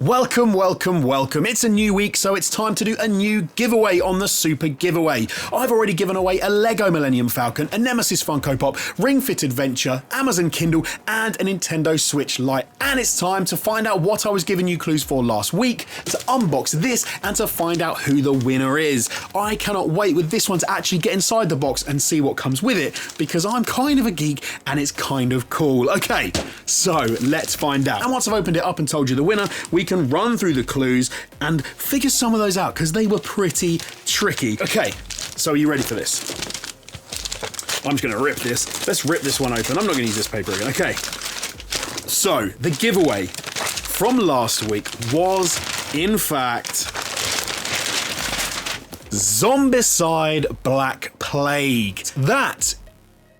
Welcome, welcome, welcome. It's a new week, so it's time to do a new giveaway on the Super Giveaway. I've already given away a Lego Millennium Falcon, a Nemesis Funko Pop, Ring Fit Adventure, Amazon Kindle, and a Nintendo Switch Lite. And it's time to find out what I was giving you clues for last week, to unbox this, and to find out who the winner is. I cannot wait with this one to actually get inside the box and see what comes with it, because I'm kind of a geek and it's kind of cool. Okay, so let's find out. And once I've opened it up and told you the winner, we can run through the clues and figure some of those out because they were pretty tricky. Okay, so are you ready for this? I'm just going to rip this. Let's rip this one open. I'm not going to use this paper again. Okay, so the giveaway from last week was, in fact, Zombicide Black Plague. That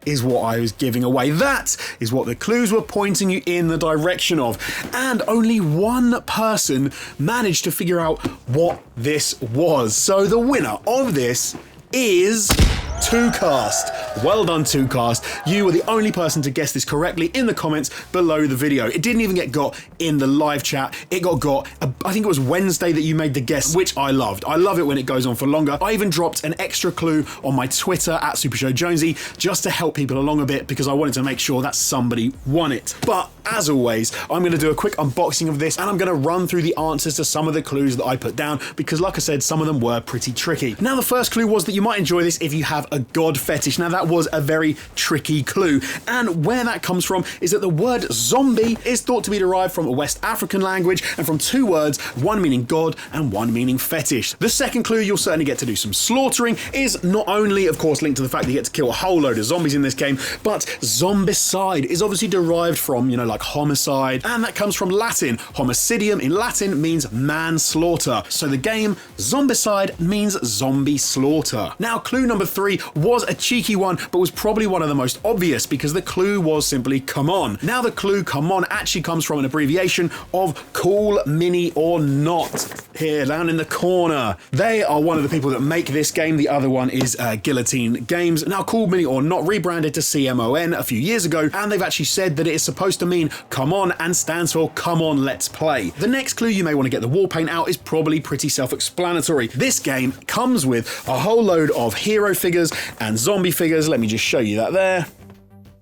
is what I was giving away. That is what the clues were pointing you in the direction of. And only one person managed to figure out what this was. So the winner of this is TwoCast. Well done, TwoCast. You were the only person to guess this correctly in the comments below the video. It didn't even get got in the live chat. It got, I think it was Wednesday that you made the guess, which I loved. I love it when it goes on for longer. I even dropped an extra clue on my Twitter at SuperShowJonesy just to help people along a bit because I wanted to make sure that somebody won it. But as always, I'm going to do a quick unboxing of this and I'm going to run through the answers to some of the clues that I put down because, like I said, some of them were pretty tricky. Now, the first clue was that you might enjoy this if you have a god fetish. Now, that was a very tricky clue, and where that comes from is that the word zombie is thought to be derived from a West African language and from two words, one meaning god and one meaning fetish. The second clue, you'll certainly get to do some slaughtering, is not only, of course, linked to the fact that you get to kill a whole load of zombies in this game, but zombicide is obviously derived from, like homicide, and that comes from Latin. Homicidium in Latin means manslaughter. So the game Zombicide means zombie slaughter. Now, clue number 3 was a cheeky one, but was probably one of the most obvious because the clue was simply come on. Now, the clue come on actually comes from an abbreviation of Cool Mini or Not. Here, down in the corner. They are one of the people that make this game. The other one is Guillotine Games. Now, Cool Mini or Not rebranded to CMON a few years ago, and they've actually said that it is supposed to mean come on and stands for come on, let's play. The next clue, you may want to get the wall paint out, is probably pretty self-explanatory. This game comes with a whole load of hero figures and zombie figures. Let me just show you that there.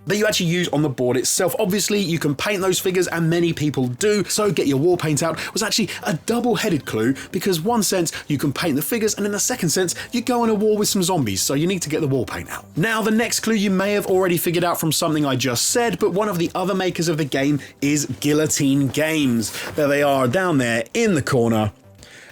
That you actually use on the board itself. Obviously, you can paint those figures, and many people do, so get your wall paint out was actually a double-headed clue, because one sense, you can paint the figures, and in the second sense, you go on a war with some zombies, so you need to get the wall paint out. Now, the next clue you may have already figured out from something I just said, but one of the other makers of the game is Guillotine Games. There they are, down there in the corner.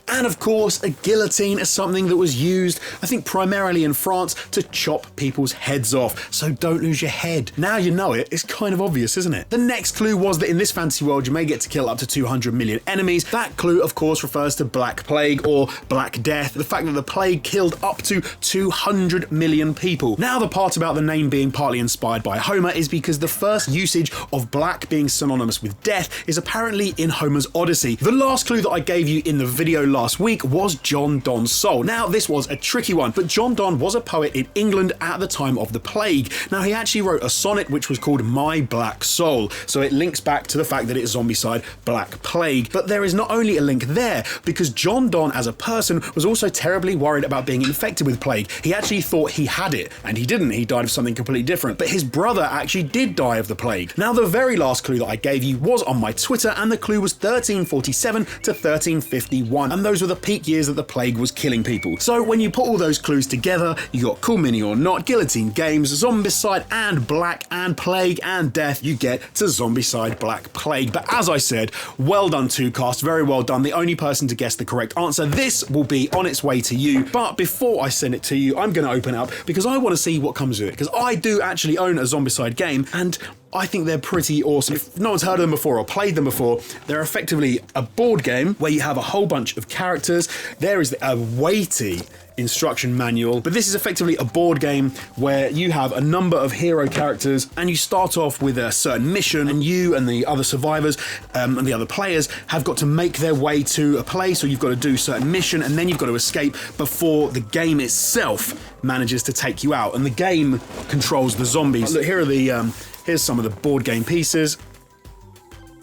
And of course, a guillotine is something that was used, I think, primarily in France to chop people's heads off. So don't lose your head. Now you know it, it's kind of obvious, isn't it? The next clue was that in this fantasy world, you may get to kill up to 200 million enemies. That clue, of course, refers to Black Plague or Black Death, the fact that the plague killed up to 200 million people. Now, the part about the name being partly inspired by Homer is because the first usage of black being synonymous with death is apparently in Homer's Odyssey. The last clue that I gave you in the video last week was John Donne's soul. Now, this was a tricky one, but John Donne was a poet in England at the time of the plague. Now, he actually wrote a sonnet which was called My Black Soul, so it links back to the fact that it's Zombicide Black Plague. But there is not only a link there, because John Donne as a person was also terribly worried about being infected with plague. He actually thought he had it, and he didn't. He died of something completely different. But his brother actually did die of the plague. Now, the very last clue that I gave you was on my Twitter, and the clue was 1347 to 1351, and those were the peak years that the plague was killing people. So when you put all those clues together, you got Cool Mini or Not, Guillotine Games, Zombicide and Black and Plague and Death, you get to Zombicide Black Plague. But as I said, well done, TwoCast, very well done. The only person to guess the correct answer. This will be on its way to you, but before I send it to you, I'm going to open it up because I want to see what comes with it, because I do actually own a Zombicide game, and I think they're pretty awesome. If no one's heard of them before or played them before, they're effectively a board game where you have a whole bunch of characters. There is a weighty instruction manual, but this is effectively a board game where you have a number of hero characters and you start off with a certain mission, and you and the other survivors and the other players have got to make their way to a place, or you've got to do a certain mission, and then you've got to escape before the game itself manages to take you out, and the game controls the zombies. Look, here are the here's some of the board game pieces.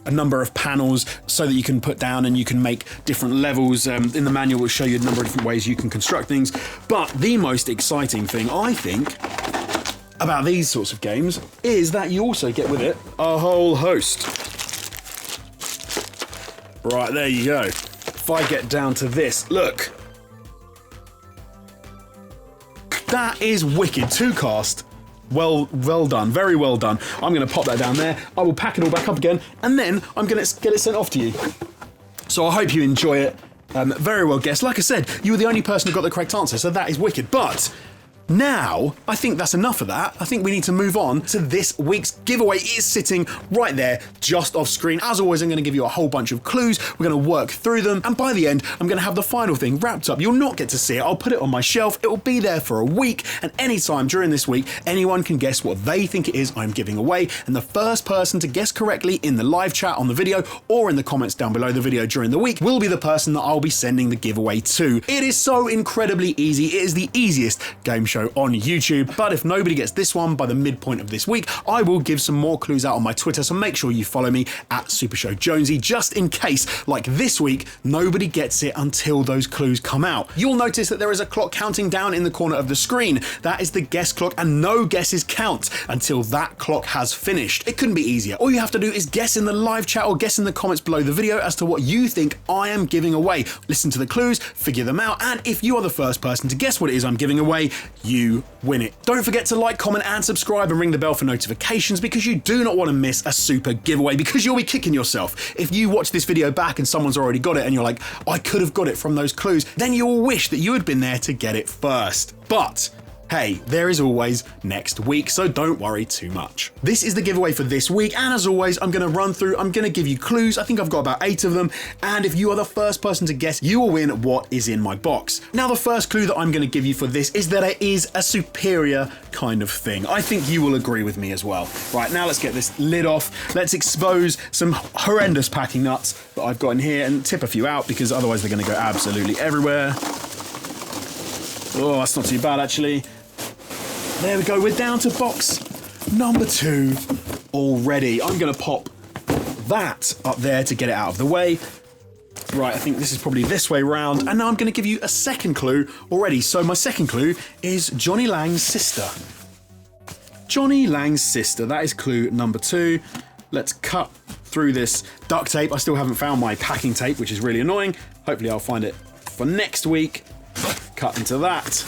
a number of panels so that you can put down and you can make different levels. In the manual, will show you a number of different ways you can construct things. But the most exciting thing, I think, about these sorts of games is that you also get with it a whole host. Right, there you go. If I get down to this, look. That is wicked. 2 cast. Well done. Very well done. I'm going to pop that down there. I will pack it all back up again, and then I'm going to get it sent off to you. So I hope you enjoy it. Very well guessed. Like I said, you were the only person who got the correct answer, so that is wicked. But now, I think that's enough of that. I think we need to move on to this week's giveaway. It is sitting right there, just off screen. As always, I'm going to give you a whole bunch of clues. We're going to work through them, and by the end, I'm going to have the final thing wrapped up. You'll not get to see it. I'll put it on my shelf. It will be there for a week, and anytime during this week, anyone can guess what they think it is I'm giving away, and the first person to guess correctly in the live chat on the video or in the comments down below the video during the week will be the person that I'll be sending the giveaway to. It is so incredibly easy. It is the easiest game show on YouTube, but if nobody gets this one by the midpoint of this week, I will give some more clues out on my Twitter, so make sure you follow me at SuperShowJonesy, just in case, like this week, nobody gets it until those clues come out. You'll notice that there is a clock counting down in the corner of the screen. That is the guess clock, and no guesses count until that clock has finished. It couldn't be easier. All you have to do is guess in the live chat or guess in the comments below the video as to what you think I am giving away. Listen to the clues, figure them out, and if you are the first person to guess what it is I'm giving away, you win it. Don't forget to like, comment, and subscribe, and ring the bell for notifications, because you do not want to miss a super giveaway, because you'll be kicking yourself. If you watch this video back and someone's already got it and you're like, I could have got it from those clues, then you will wish that you had been there to get it first. But hey, there is always next week, so don't worry too much. This is the giveaway for this week, and as always, I'm going to give you clues. I think I've got about 8 of them, and if you are the first person to guess, you will win what is in my box. Now, the first clue that I'm going to give you for this is that it is a superior kind of thing. I think you will agree with me as well. Right, now let's get this lid off. Let's expose some horrendous packing nuts that I've got in here and tip a few out, because otherwise they're going to go absolutely everywhere. Oh, that's not too bad, actually. There we go, we're down to box number 2 already. I'm going to pop that up there to get it out of the way. Right, I think this is probably this way round. And now I'm going to give you a second clue already. So my second clue is Johnny Lang's sister. Johnny Lang's sister, that is clue number 2. Let's cut through this duct tape. I still haven't found my packing tape, which is really annoying. Hopefully I'll find it for next week. Cut into that.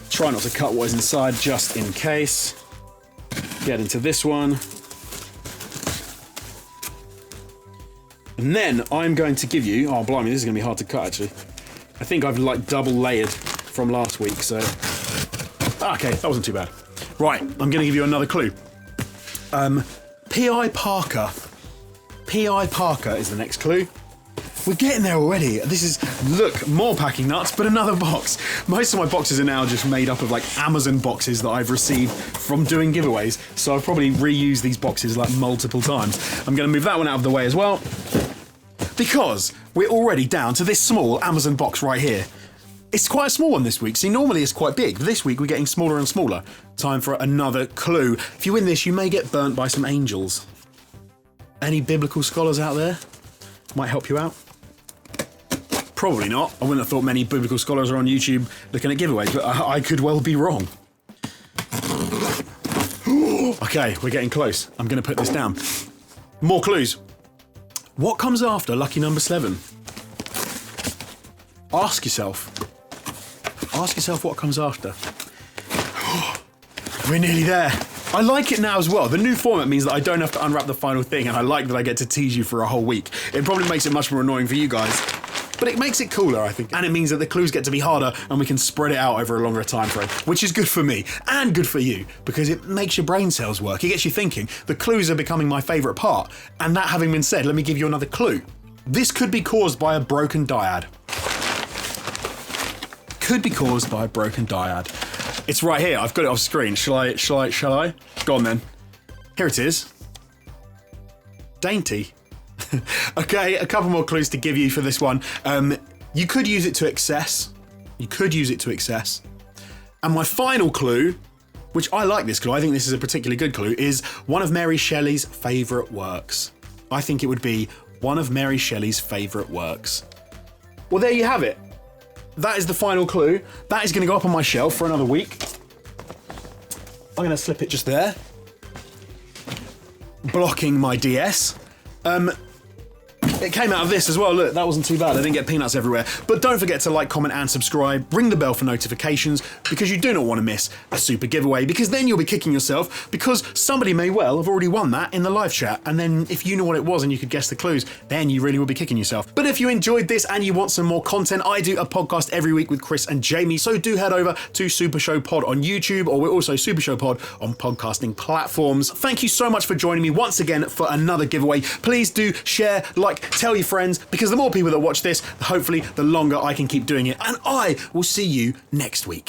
Try not to cut what is inside, just in case. Get into this one. And then I'm going to give you, oh blimey, this is going to be hard to cut actually. I think I've like double layered from last week, so. Okay, that wasn't too bad. Right, I'm going to give you another clue. P.I. Parker. P.I. Parker is the next clue. We're getting there already. This is, look, more packing nuts, but another box. Most of my boxes are now just made up of like Amazon boxes that I've received from doing giveaways, so I've probably reused these boxes like multiple times. I'm going to move that one out of the way as well, because we're already down to this small Amazon box right here. It's quite a small one this week. See, normally it's quite big, but this week we're getting smaller and smaller. Time for another clue. If you win this, you may get burnt by some angels. Any biblical scholars out there? Might help you out. Probably not. I wouldn't have thought many biblical scholars are on YouTube looking at giveaways, but I could well be wrong. Okay, we're getting close. I'm going to put this down. More clues. What comes after lucky number 7? Ask yourself. Ask yourself what comes after. We're nearly there. I like it now as well. The new format means that I don't have to unwrap the final thing, and I like that I get to tease you for a whole week. It probably makes it much more annoying for you guys, but it makes it cooler, I think. And it means that the clues get to be harder and we can spread it out over a longer time frame, which is good for me and good for you, because it makes your brain cells work. It gets you thinking. The clues are becoming my favourite part. And that having been said, let me give you another clue. This could be caused by a broken dyad. Could be caused by a broken dyad. It's right here. I've got it off screen. Shall I? Go on then. Here it is. Dainty. Okay, a couple more clues to give you for this one. You could use it to excess. And my final clue, which I like this clue, I think this is a particularly good clue, is one of Mary Shelley's favourite works. I think it would be one of Mary Shelley's favourite works. Well, there you have it. That is the final clue. That is going to go up on my shelf for another week. I'm going to slip it just there, blocking my DS. It came out of this as well. Look, that wasn't too bad. I didn't get peanuts everywhere. But don't forget to like, comment and subscribe. Ring the bell for notifications because you do not want to miss a super giveaway, because then you'll be kicking yourself because somebody may well have already won that in the live chat. And then if you know what it was and you could guess the clues, then you really will be kicking yourself. But if you enjoyed this and you want some more content, I do a podcast every week with Chris and Jamie. So do head over to Super Show Pod on YouTube, or we're also Super Show Pod on podcasting platforms. Thank you so much for joining me once again for another giveaway. Please do share, like, tell your friends, because the more people that watch this, hopefully the longer I can keep doing it. And I will see you next week.